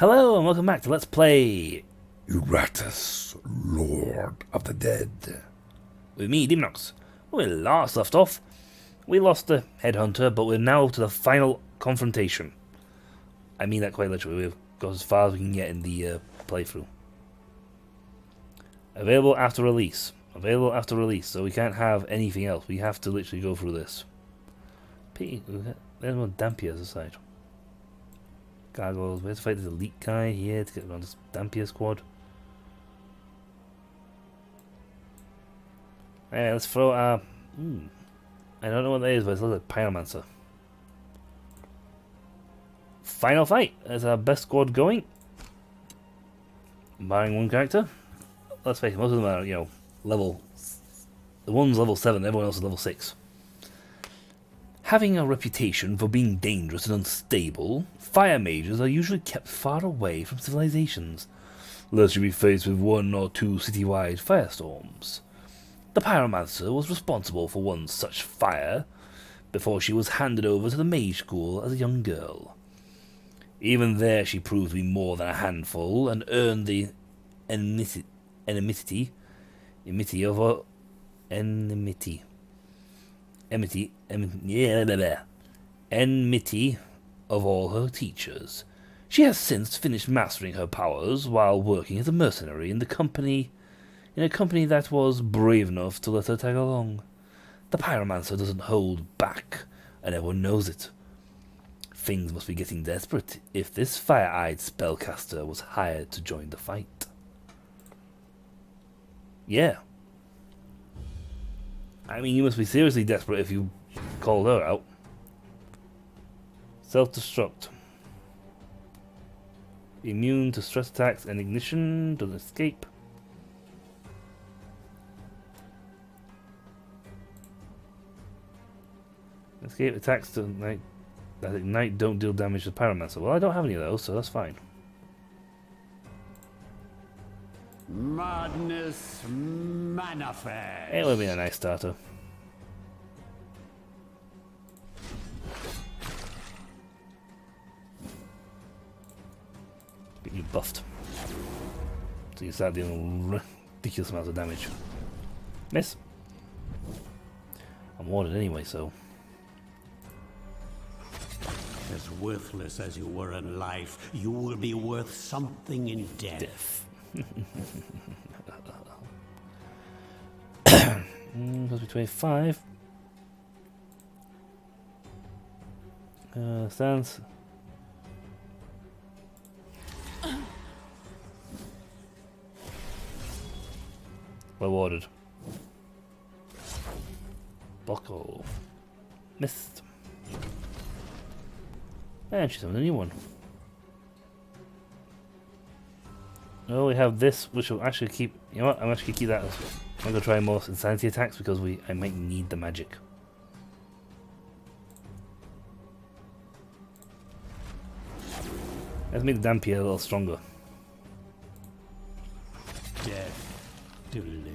Hello and welcome back to Let's Play Iratus, Lord of the Dead. With me, Demonox. We last left off. We lost the headhunter, but we're now to the final confrontation. I mean that quite literally. We've got as far as we can get in the playthrough. Available after release. Available after release, so we can't have anything else. We have to literally go through this. There's one Dampier aside. Gargoyles, we have to fight this elite guy here to get around this Dampier squad. Alright, let's throw our... I don't know what that is, but it's like Pyromancer. Final fight! That's our best squad going. Barring one character. Let's face it, most of them are, level... The one's level 7, everyone else is level 6. Having a reputation for being dangerous and unstable, fire mages are usually kept far away from civilizations, lest you be faced with one or two citywide firestorms. The Pyromancer was responsible for one such fire before she was handed over to the mage school as a young girl. Even there she proved to be more than a handful and earned the enmity of all her teachers. She has since finished mastering her powers while working as a mercenary in a company that was brave enough to let her tag along. The Pyromancer doesn't hold back, and everyone knows it. Things must be getting desperate if this fire-eyed spellcaster was hired to join the fight. Yeah. I mean, you must be seriously desperate if you called her out. Self-destruct. Immune to stress attacks and ignition. Doesn't escape. Escape attacks to ignite. That ignite don't deal damage to Pyromancer. Well, I don't have any of those, so that's fine. Madness manifest. It would be a nice starter. Get you buffed. So you start dealing ridiculous amounts of damage. Miss. I'm warded anyway, so. As worthless as you were in life, you will be worth something in death. Must be 25. Stands. Well warded. Buckle. Missed. And she's on a new one. Oh, we have this, which will actually keep... You know what? I'm actually keep that. I'm going to try more insanity attacks because I might need the magic. Let's make the Dampier a little stronger. Death delivered.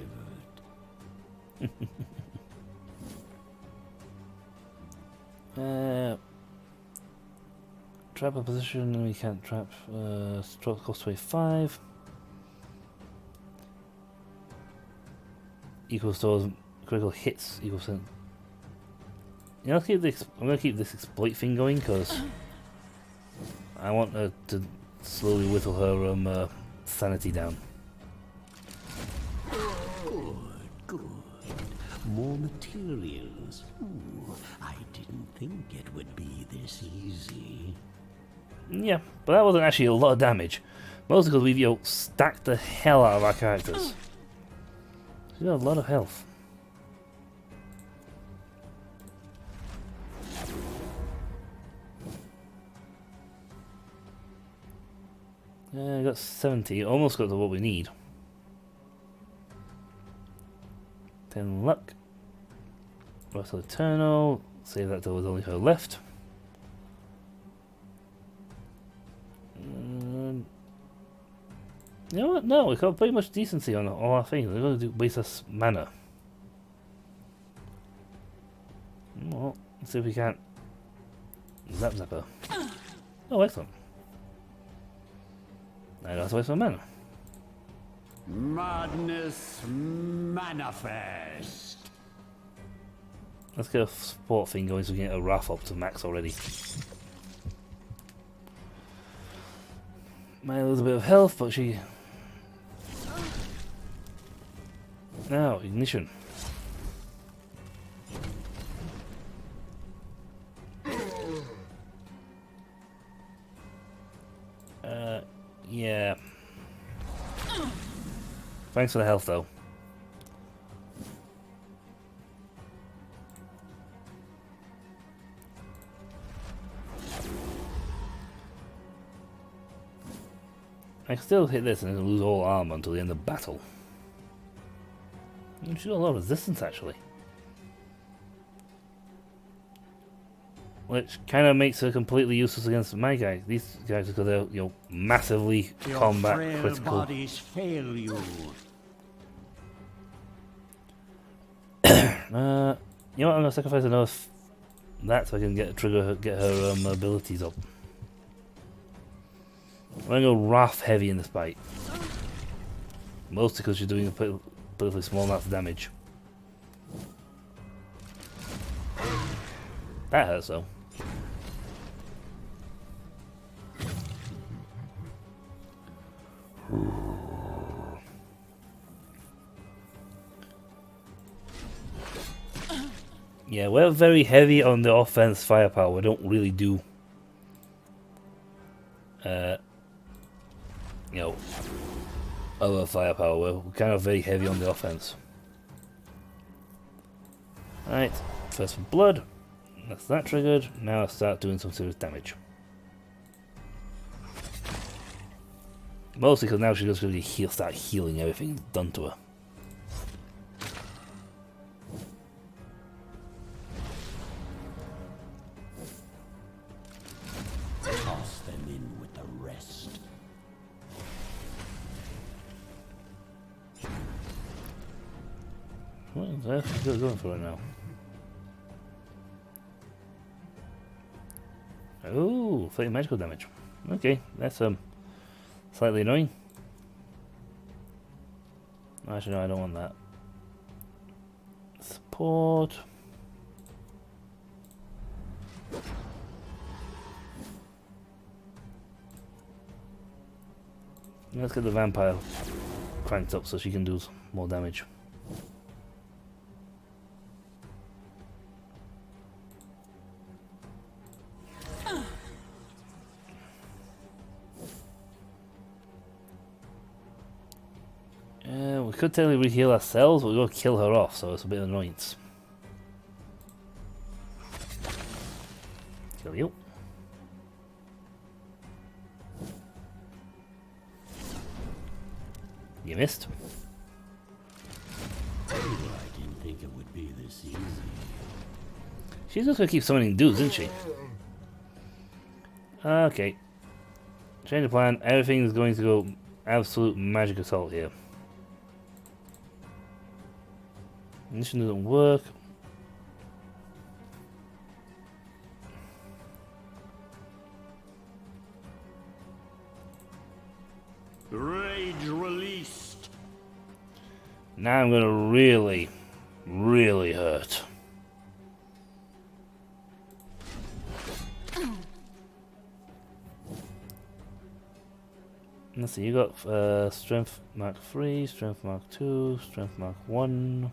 Trap a position, we can't trap. Stroke cost 25. Equals to critical hits equals to. I'm gonna keep this exploit thing going because I want her to slowly whittle her sanity down. Good. More materials. Ooh, I didn't think it would be this easy. Yeah, but that wasn't actually a lot of damage. Mostly because we've stacked the hell out of our characters. She's got a lot of health. I got 70, almost got to what we need. 10 luck. Rest of Eternal. Save that till there's only her left. You know what? No, we've got pretty much decency on all our things. We're going to waste us mana. Well, let's see if we can't. Zap Zapper. Oh, excellent. I don't have to waste my mana. Madness manifest. Let's get a support thing going so we can get a Wrath up to max already. Might lose a bit of health, but she... Now, ignition. Yeah. Thanks for the health, though. I can still hit this and it'll lose all armor until the end of battle. She's got a lot of resistance, actually. Which kind of makes her completely useless against my guys. These guys, because they're, you know, massively combat critical. Bodies fail you. You know what? I'm gonna sacrifice another that so I can get her abilities up. I'm gonna go Wrath heavy in this fight, mostly because she's doing a relatively small amount of damage. That hurts though. Yeah, we're very heavy on the offense firepower. We don't really do, you know, other firepower. We're kind of very heavy on the offense. Alright, first for blood. That's that triggered. Now I start doing some serious damage. Mostly because now she's just going to start healing everything done to her. Toss them in with the rest. What is that? She's going for it now. Oh, 30 magical damage. Okay, that's slightly annoying. Actually, no, I don't want that. Support. Let's get the vampire cranked up so she can do more damage. We could technically heal ourselves, but we're going to kill her off, so it's a bit of an annoyance. Kill you. You missed. I didn't think it would be this easy. She's just going to keep summoning dudes, isn't she? Okay. Change of plan. Everything's going to go absolute magic assault here. Ignition doesn't work. Rage released. Now I'm gonna really, really hurt. Let's see, you got Strength Mark 3, Strength Mark 2, Strength Mark 1.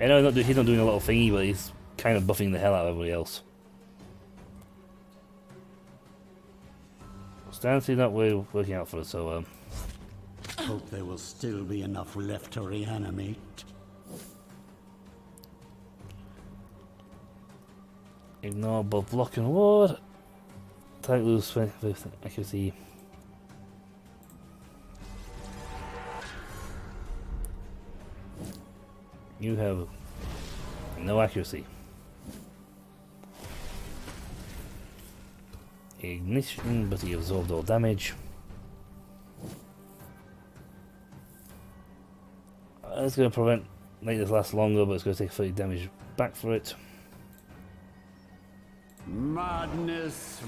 I know he's not doing a little thingy, but he's kind of buffing the hell out of everybody else. Stancy's not really working out for us, so Hope there will still be enough left to reanimate. ignore both block and ward. Type lose with accuracy. You have no accuracy. Ignition, but he absorbed all damage. It's going to make this last longer, but it's going to take 30 damage back for it. Madness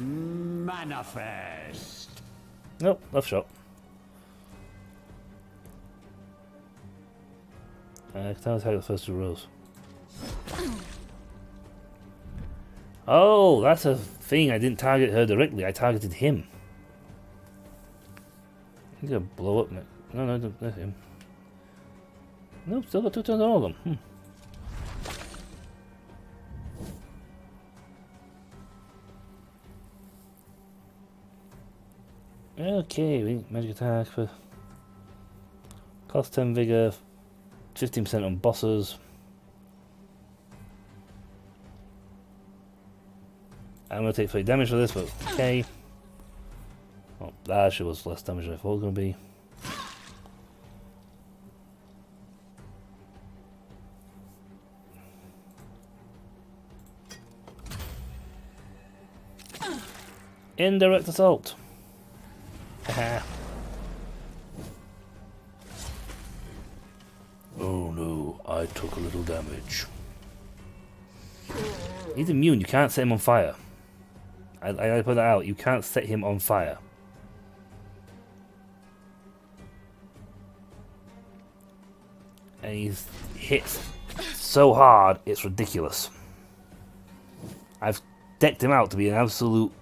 Manifest. Nope, left shot. Katana attack the first 2 rows. Oh, that's a thing. I didn't target her directly. I targeted him. He's gonna blow up. No, that's him. Nope, still got 2 turns on all of them. Okay, we need magic attack for cost 10 vigor, 15% on bosses. I'm gonna take 30 damage for this, but okay. Oh, that actually was less damage than I thought it was gonna be. Indirect assault. Oh no, I took a little damage. He's immune, you can't set him on fire. I gotta put that out, you can't set him on fire. And he's hit so hard, it's ridiculous. I've decked him out to be an absolute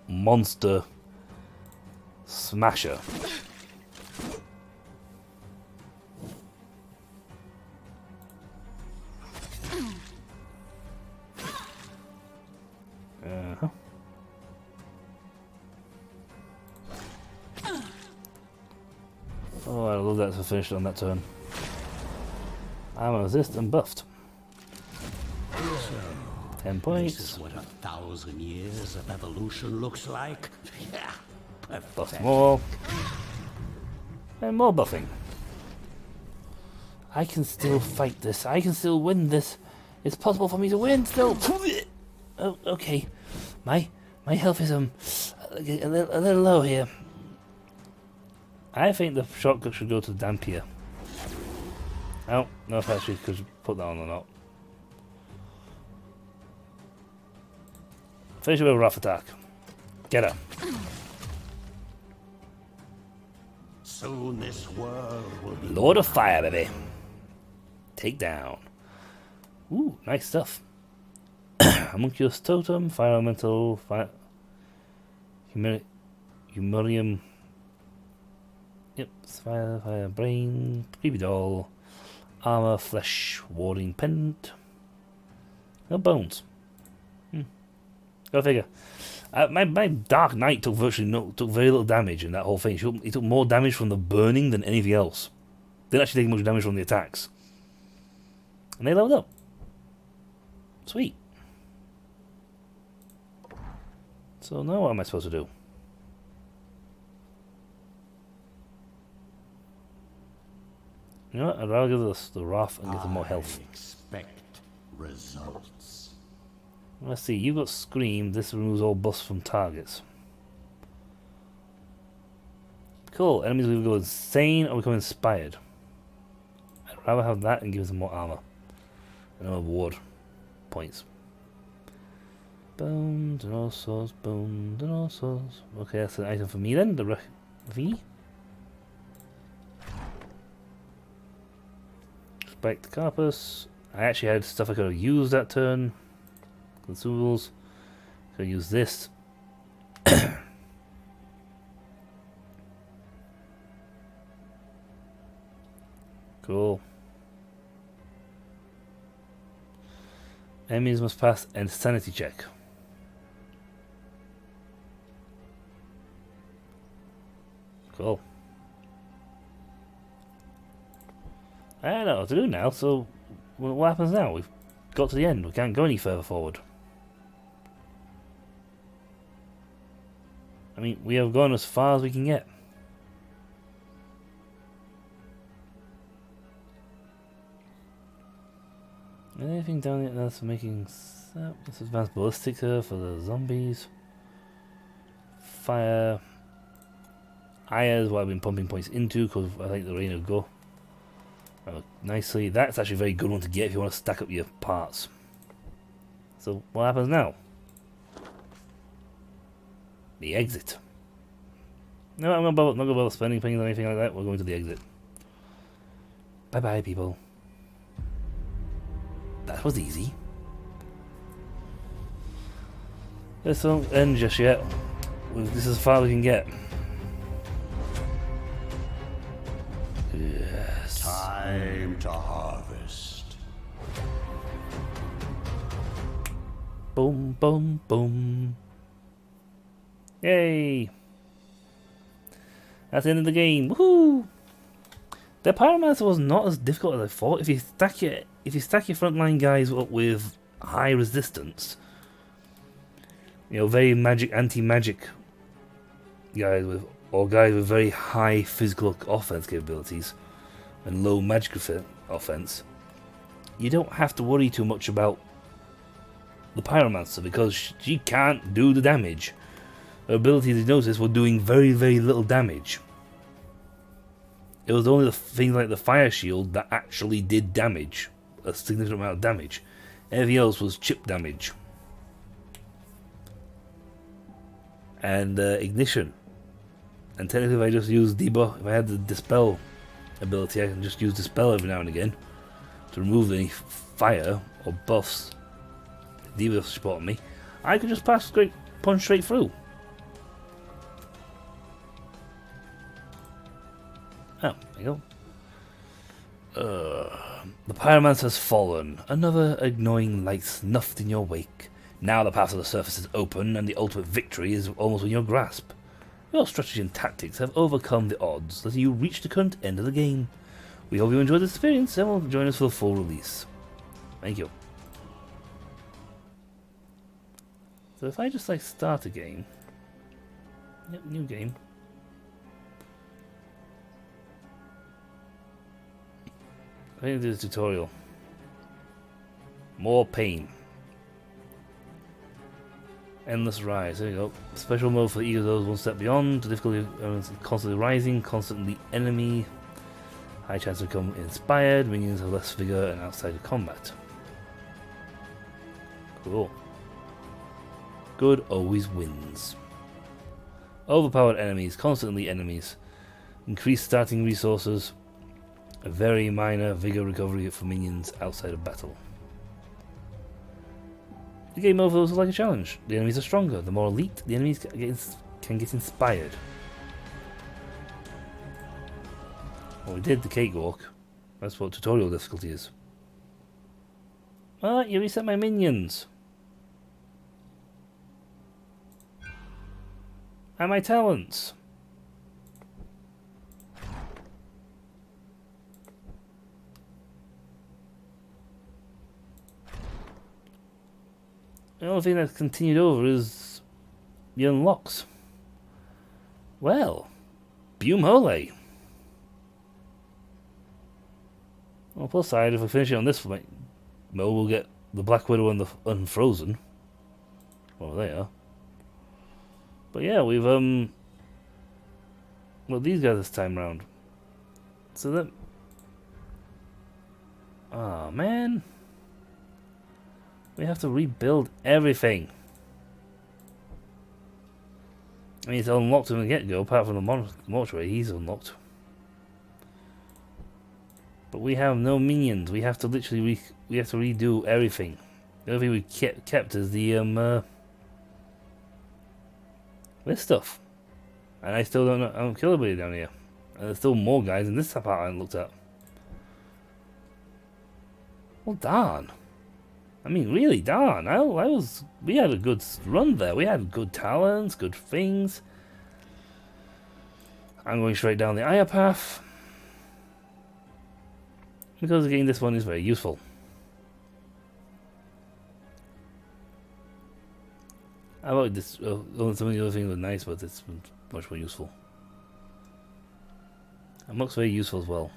monster smasher. Oh, I love that to finish on that turn. I'm resist and buffed. 10 points. This is what 1,000 years of evolution looks like. Yeah, Buff perfect. more. And more buffing. I can still fight this. I can still win this. It's possible for me to win still. Oh, okay. My health is a little low here. I think the shortcut should go to Dampier. I don't know if I actually could put that on or not. Finish it with a rough attack. Get her. Soon this world will be Lord of Fire, baby. Take down. Ooh, nice stuff. Homunculus Totem, Fire Elemental, Fire... Humurium... Yep, Fire Brain, Creepy Doll, Armor, Flesh, Warding Pendant. No bones. Go figure. My Dark Knight took very little damage in that whole thing. He took more damage from the burning than anything else. Didn't actually take much damage from the attacks. And they leveled up. Sweet. So now what am I supposed to do? You know what? I'd rather give this the Wrath and get them more health. Expect results. Let's see, you've got Scream. This removes all buffs from targets. Cool. Enemies will go insane or become inspired. I'd rather have that and give them more armor. And reward points. Bones and all sorts, bones and all sorts. Okay, that's an item for me then. The V. Spiked Carpus. I actually had stuff I could have used that turn. Consumables. Could use this. Cool. Enemies must pass an sanity check. Cool. I don't know what to do now, so what happens now? We've got to the end, we can't go any further forward. I mean, we have gone as far as we can get. Anything down here that's making... This advanced ballistic here for the zombies. Fire. Aya is what I've been pumping points into because I think the rain will go nicely. That's actually a very good one to get if you want to stack up your parts. So what happens now? The exit. No, I'm not going to bother spending things or anything like that. We're going to the exit. Bye bye, people. That was easy. This won't end just yet. This is as far as we can get. Yes. Time to harvest. Boom, boom, boom. Yay! That's the end of the game. Woohoo! The Pyromancer was not as difficult as I thought. If you stack your frontline guys up with high resistance, you know, very anti-magic guys with very high physical offense capabilities and low magic offense, you don't have to worry too much about the Pyromancer because she can't do the damage. Her abilities, you notice, were doing very, very little damage. It was only the things like the fire shield that actually did damage, a significant amount of damage. Everything else was chip damage. And ignition. And technically if I just use debuff, if I had the dispel ability, I can just use dispel every now and again to remove any fire or buffs debuffs support me. I could just punch straight through. Oh, there you go. The Pyromancer has fallen. Another annoying light snuffed in your wake. Now the path to the surface is open, and the ultimate victory is almost in your grasp. Your strategy and tactics have overcome the odds, letting you reach the current end of the game. We hope you enjoyed this experience, and will join us for the full release. Thank you. So if I just start a game. Yep, new game. I think do the tutorial. More pain. Endless rise. There you go. Special mode for each of those one step beyond. The difficulty constantly rising, constantly enemy. High chance to become inspired. Minions have less vigor and outside of combat. Cool. Good always wins. Overpowered enemies. Constantly enemies. Increased starting resources. A very minor vigor recovery for minions outside of battle. The game mode feels like a challenge. The enemies are stronger. The more elite, the enemies can get inspired. Well, we did the cakewalk. That's what tutorial difficulty is. Ah, you reset my minions. And my talents. The only thing that's continued over is the unlocks. Well, Bumhole. On the plus side, if we finish it on this mode, we'll get the Black Widow and the Unfrozen. Oh, they are. But yeah, we've well, these guys this time round. So that. Oh man. We have to rebuild everything. I mean, it's unlocked from the get-go, apart from the mortuary, he's unlocked. But we have no minions. We have to literally we have to redo everything. The only thing we kept is the this stuff. And I still don't know. I don't kill anybody down here. And there's still more guys in this part I haven't looked at. Well, darn. I mean, really, darn. We had a good run there. We had good talents, good things. I'm going straight down the Aya path. Because again, this one is very useful. I like this. Some of the other things were nice, but it's much more useful. And looks very useful as well.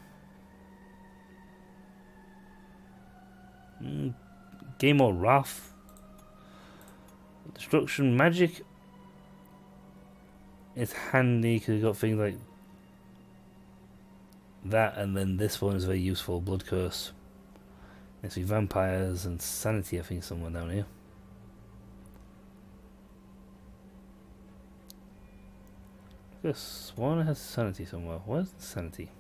Game mode Wrath. Destruction magic. It's handy because you've got things like that, and then this one is very useful. Blood Curse. Let's see, vampires and sanity, I think, somewhere down here. This one has sanity somewhere. Where's the sanity?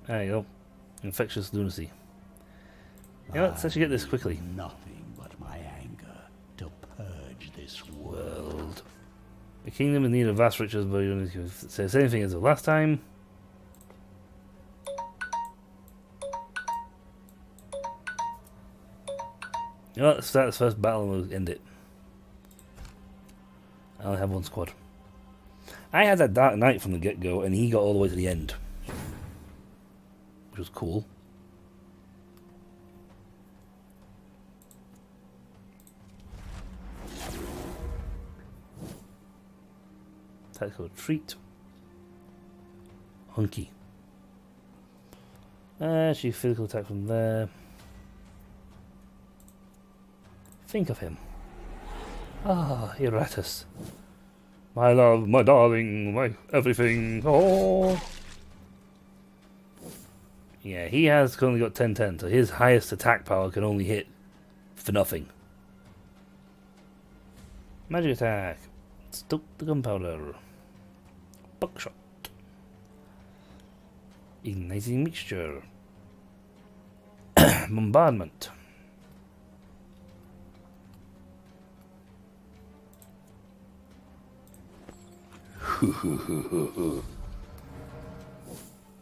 There you go. Infectious lunacy. Yeah, let's actually get this quickly. Nothing but my anger to purge this World. The kingdom in need of vast riches, but you don't say the same thing as the last time. You know, let's start this first battle and we'll end it. I only have one squad. I had that Dark Knight from the get-go, and he got all the way to the end. Which was cool. Tactical retreat. Hunky. Actually, physical attack from there. Think of him. Ah, Iratus. My love, my darling, my everything. Oh. Yeah, he has currently got 10-10, so his highest attack power can only hit for nothing. Magic attack. Stoke the gunpowder. Buckshot. Igniting mixture. Bombardment.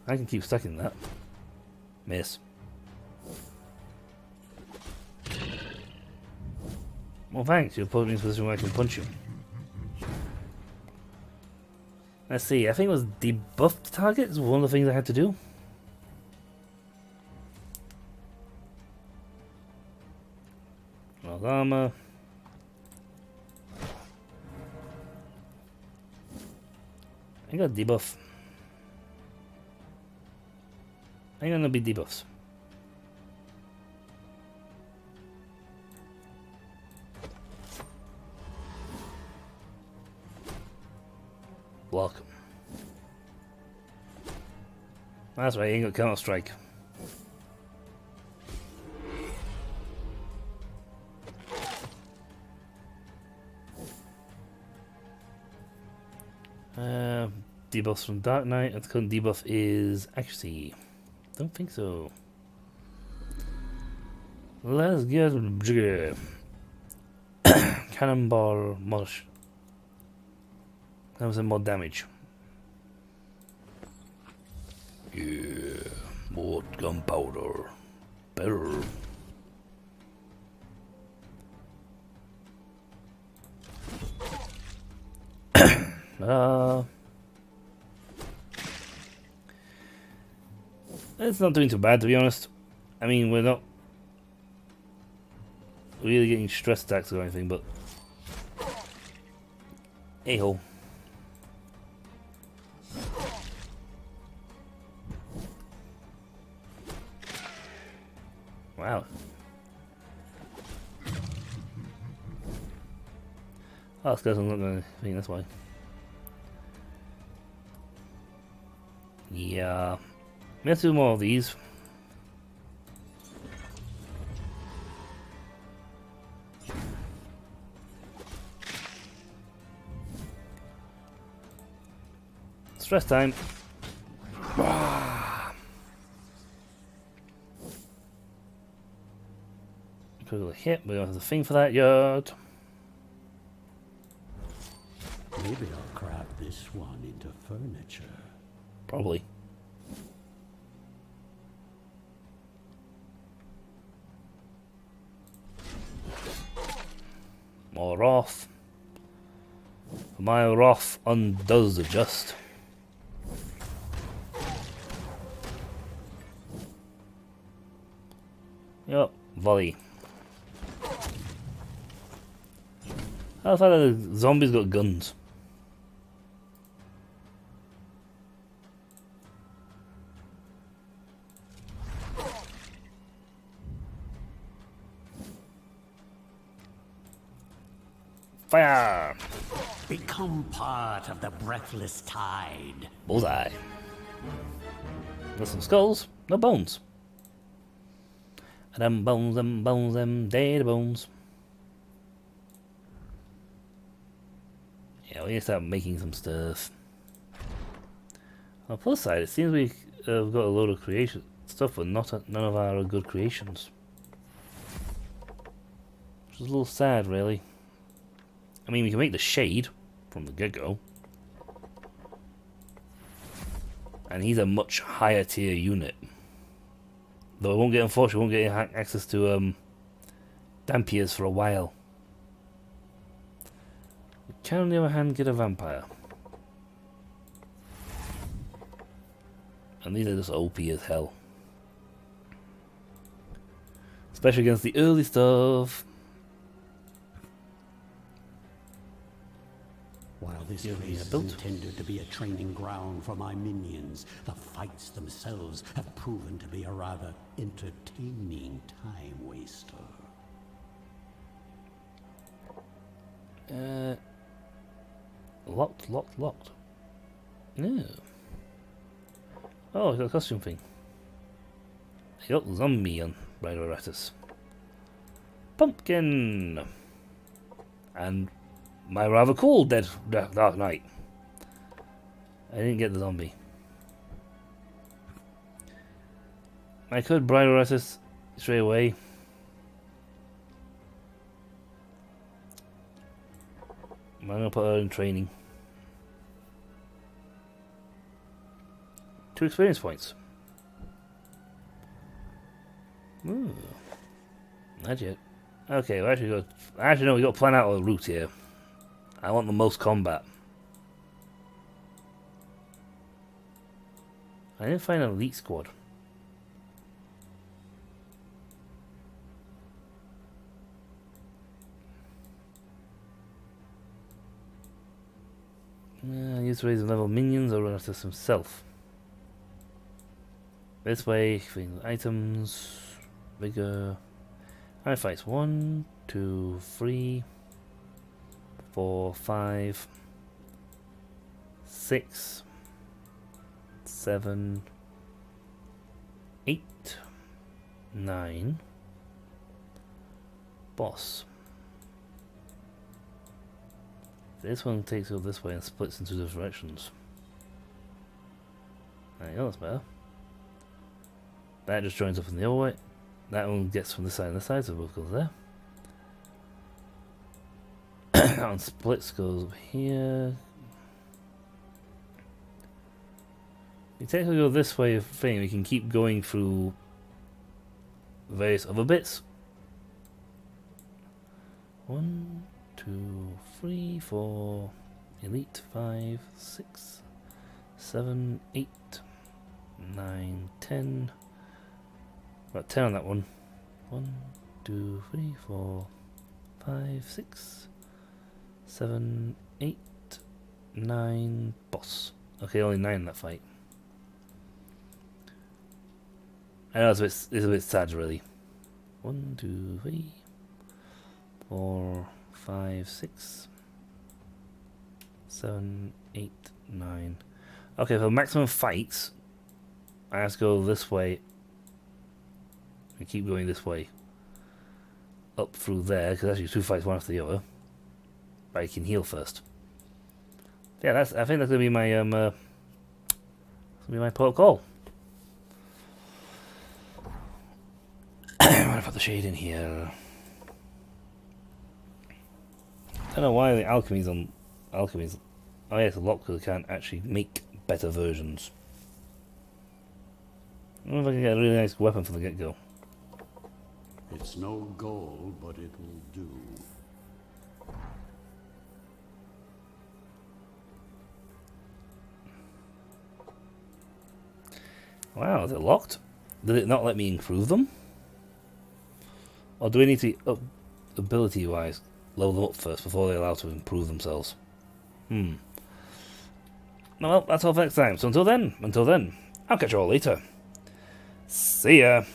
I can keep stuck in that. Miss. Well, thanks. You'll put me in a position where I can punch you. Let's see. I think it was debuffed targets. One of the things I had to do. Well, armor. I got debuff. I'm gonna be debuffs. Block. That's right, you ain't got counter strike. Debuffs from Dark Knight, and the current debuff is accuracy. Don't think so. Let's get jiggy. Cannonball mush. That was more damage. Yeah, more gunpowder. Better. It's not doing too bad, to be honest. I mean, we're not really getting stress attacks or anything, but hey-ho. Wow. Oh, this guy's not going to that's why. Yeah. Let's do more of these. Stress time. Critical hit, we don't have the thing for that yet. Maybe I'll craft this one into furniture. Probably. More wrath. My wrath undoes the just. Yup, volley. I thought the zombies got guns. Fire! Become part of the breathless tide. Bullseye. There's some skulls, no bones. Them bones, them dead bones. Yeah, we need to start making some stuff. On the plus side, it seems we've got a load of creation stuff, but none of our good creations. Which is a little sad, really. I mean, we can make the shade from the get-go. And he's a much higher tier unit. Though I won't get, unfortunately, won't get access to Dampiers for a while. We can, on the other hand, get a vampire. And these are just OP as hell. Especially against the early stuff. While this place is intended to be a training ground for my minions, the fights themselves have proven to be a rather entertaining time waster. Locked. No. Oh, I got a costume thing. I got zombie on Iratus. Pumpkin! And my rather cool Dark Knight. I didn't get the zombie. I could Iratus straight away. I'm gonna put her in training. 2 experience points. Ooh. Not yet. Okay, we actually no, we got to plan out a route here. I want the most combat. I didn't find an elite squad. Use to raise the level minions or Iratus himself. This way, filling items, bigger. I fights 1, 2, 3, 4, 5, 6, 7, 8, 9. Boss. This one takes you this way and splits into different directions. There you go, that's better. That just joins up in the other way. That one gets from this side and this side, so both goes there. That one splits, goes up here. We technically go this way thing, we can keep going through various other bits. 1, 2, 3, 4, elite 5, 6, 7, 8, 9, 10. Got 10 on that one. 1, 2, 3, 4, 5, 6, 7, 8, 9. Boss. Okay, only 9 in that fight. I know it's a bit sad, really. 1, 2, 3, 4, 5, 6, 7, 8, 9. Okay, for maximum fights, I have to go this way. We keep going this way. Up through there, because actually 2 fights, one after the other. But I can heal first. Yeah, I think that's gonna be my protocol. I'm gonna put the shade in here. I don't know why the alchemy's on alchemy's. Oh yeah, it's a lock because I can't actually make better versions. I wonder if I can get a really nice weapon from the get-go. It's no gold, but it will do. Wow, is it locked? Did it not let me improve them? Or do we need to, ability-wise, level them up first before they're allowed to improve themselves? Well, that's all for next time. So until then, I'll catch you all later. See ya!